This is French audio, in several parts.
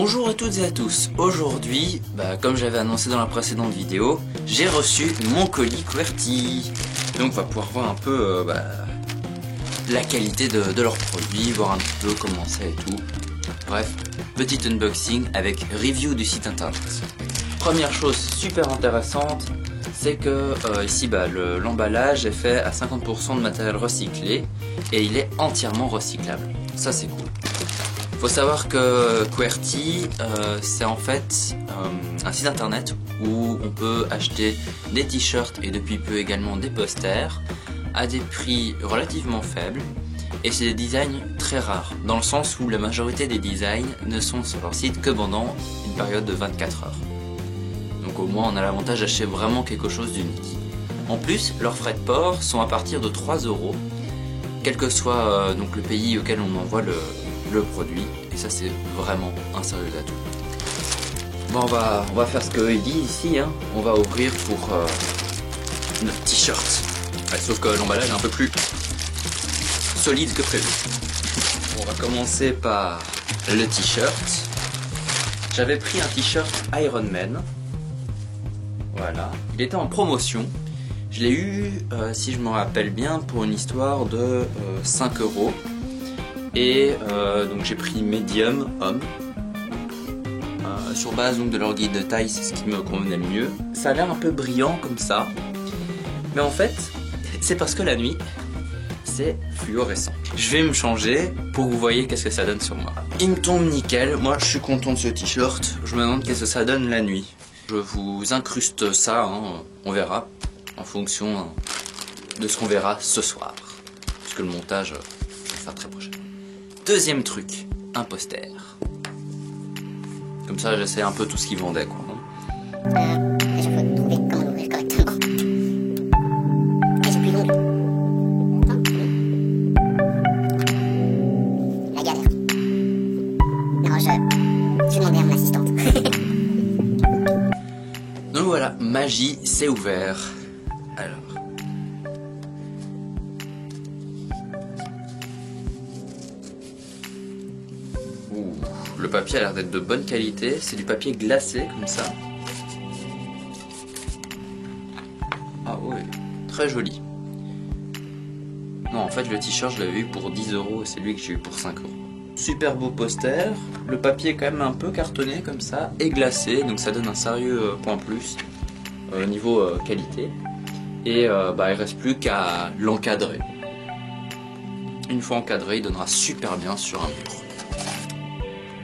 Bonjour à toutes et à tous. Aujourd'hui, comme j'avais annoncé dans la précédente vidéo, j'ai reçu mon colis QWERTY. Donc on va pouvoir voir un peu la qualité de leurs produits, voir un petit peu comment c'est et tout. Bref, petit unboxing avec review du site internet. Première chose super intéressante, c'est que ici l'emballage est fait à 50% de matériel recyclé et il est entièrement recyclable. Ça c'est cool. Faut savoir que QWERTY c'est en fait un site internet où on peut acheter des t-shirts et depuis peu également des posters à des prix relativement faibles, et c'est des designs très rares dans le sens où la majorité des designs ne sont sur leur site que pendant une période de 24 heures. Donc au moins on a l'avantage d'acheter vraiment quelque chose d'unique. En plus, leurs frais de port sont à partir de 3 €, quel que soit donc le pays auquel on envoie le produit, et ça c'est vraiment un sérieux atout. Bon, on va faire ce qu'il dit ici, hein. On va ouvrir pour notre t-shirt. Ouais, sauf que l'emballage est un peu plus solide que prévu. On va commencer par le t-shirt. J'avais pris un t-shirt Iron Man. Voilà, il était en promotion. Je l'ai eu, si je me rappelle bien, pour une histoire de 5 €. Et donc j'ai pris medium homme. Sur base donc de leur guide de taille, c'est ce qui me convenait le mieux. Ça a l'air un peu brillant comme ça, mais en fait c'est parce que la nuit c'est fluorescent. Je vais me changer pour que vous voyez qu'est-ce que ça donne sur moi. Il me tombe nickel, moi je suis content de ce t-shirt. Je me demande qu'est-ce que ça donne la nuit. Je vous incruste ça, hein, on verra en fonction de ce qu'on verra ce soir, puisque le montage sera très prochain. Deuxième truc, un poster. Comme ça, j'essaie un peu tout ce qu'ils vendaient, quoi. Je veux trouver comment l'ouvrir correctement. Et c'est plus long. La galère. Non, je vais demander à mon assistante. Donc voilà, magie, c'est ouvert. Alors. Ouh, le papier a l'air d'être de bonne qualité, c'est du papier glacé comme ça. Ah ouais, très joli. Non, en fait le t-shirt je l'avais eu pour 10 € et c'est lui que j'ai eu pour 5 €. Super beau poster, le papier est quand même un peu cartonné comme ça et glacé, donc ça donne un sérieux point plus niveau qualité. Et il reste plus qu'à l'encadrer. Une fois encadré, il donnera super bien sur un mur.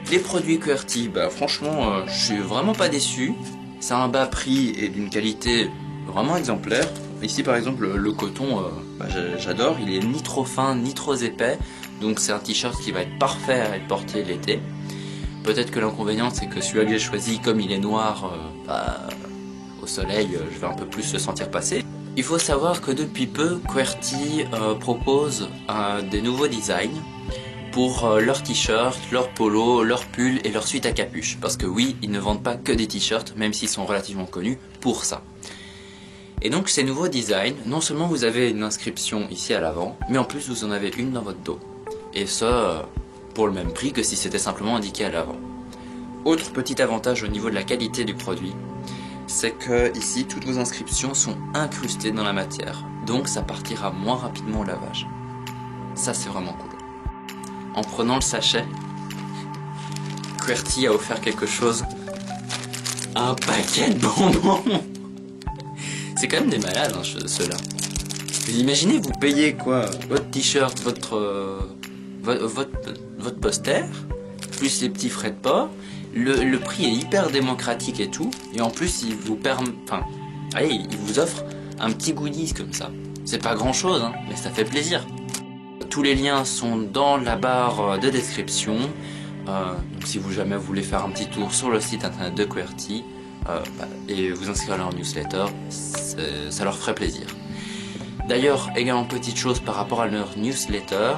Les produits QWERTY, franchement, je suis vraiment pas déçu. C'est un bas prix et d'une qualité vraiment exemplaire. Ici par exemple le coton, j'adore, il est ni trop fin ni trop épais, donc c'est un t-shirt qui va être parfait à être porté l'été. Peut-être que l'inconvénient c'est que celui-là que j'ai choisi, comme il est noir, au soleil je vais un peu plus le sentir passer. Il faut savoir que depuis peu QWERTY propose des nouveaux designs pour leurs t-shirts, leurs polos, leurs pulls et leurs suites à capuche. Parce que oui, ils ne vendent pas que des t-shirts, même s'ils sont relativement connus pour ça. Et donc ces nouveaux designs, non seulement vous avez une inscription ici à l'avant, mais en plus vous en avez une dans votre dos. Et ça, pour le même prix que si c'était simplement indiqué à l'avant. Autre petit avantage au niveau de la qualité du produit, c'est que ici toutes vos inscriptions sont incrustées dans la matière. Donc ça partira moins rapidement au lavage. Ça c'est vraiment cool. En prenant le sachet, QWERTY a offert quelque chose. Un paquet de bonbons. C'est quand même des malades, hein, ceux-là. Vous imaginez, vous payez quoi? Votre t-shirt, votre poster, plus les petits frais de port. Le prix est hyper démocratique et tout. Et en plus, il vous il vous offre un petit goodies comme ça. C'est pas grand-chose, hein, mais ça fait plaisir. Tous les liens sont dans la barre de description. Donc si vous jamais voulez faire un petit tour sur le site internet de QWERTY et vous inscrire à leur newsletter, ça leur ferait plaisir. D'ailleurs, également petite chose par rapport à leur newsletter,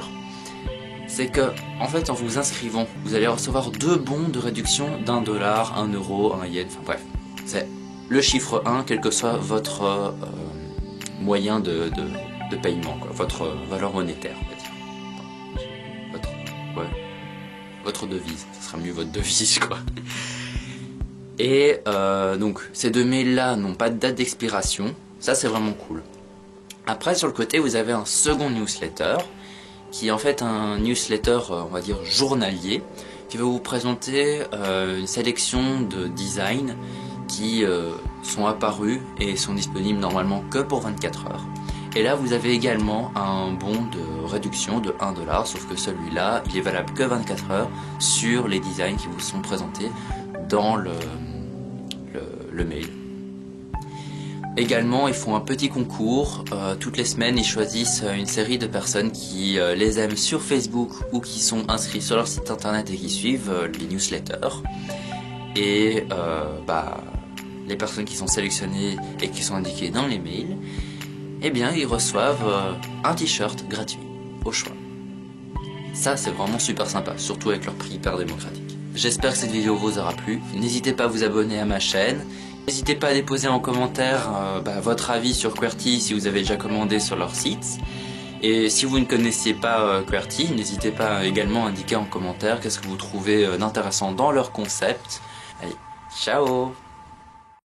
c'est que en fait en vous inscrivant, vous allez recevoir 2 bons de réduction d'1 $, 1 €, 1 yen, enfin bref, c'est le chiffre 1 quel que soit votre moyen de paiement, quoi, votre valeur monétaire, on va dire. votre devise, ce sera mieux votre devise quoi. Et donc ces 2 mails là n'ont pas de date d'expiration, ça c'est vraiment cool. Après sur le côté vous avez un second newsletter, qui est en fait un newsletter on va dire journalier, qui va vous présenter une sélection de designs qui sont apparus et sont disponibles normalement que pour 24 heures. Et là vous avez également un bon de réduction de 1 $, sauf que celui-là il est valable que 24 heures sur les designs qui vous sont présentés dans le mail. Également ils font un petit concours, toutes les semaines ils choisissent une série de personnes qui les aiment sur Facebook ou qui sont inscrits sur leur site internet et qui suivent les newsletters. Et les personnes qui sont sélectionnées et qui sont indiquées dans les mails, eh bien ils reçoivent un t-shirt gratuit au choix. Ça c'est vraiment super sympa, surtout avec leur prix hyper démocratique. J'espère que cette vidéo vous aura plu, n'hésitez pas à vous abonner à ma chaîne, n'hésitez pas à déposer en commentaire votre avis sur QWERTY si vous avez déjà commandé sur leur site. Et si vous ne connaissiez pas QWERTY, n'hésitez pas également à indiquer en commentaire qu'est-ce que vous trouvez d'intéressant dans leur concept. Allez, ciao!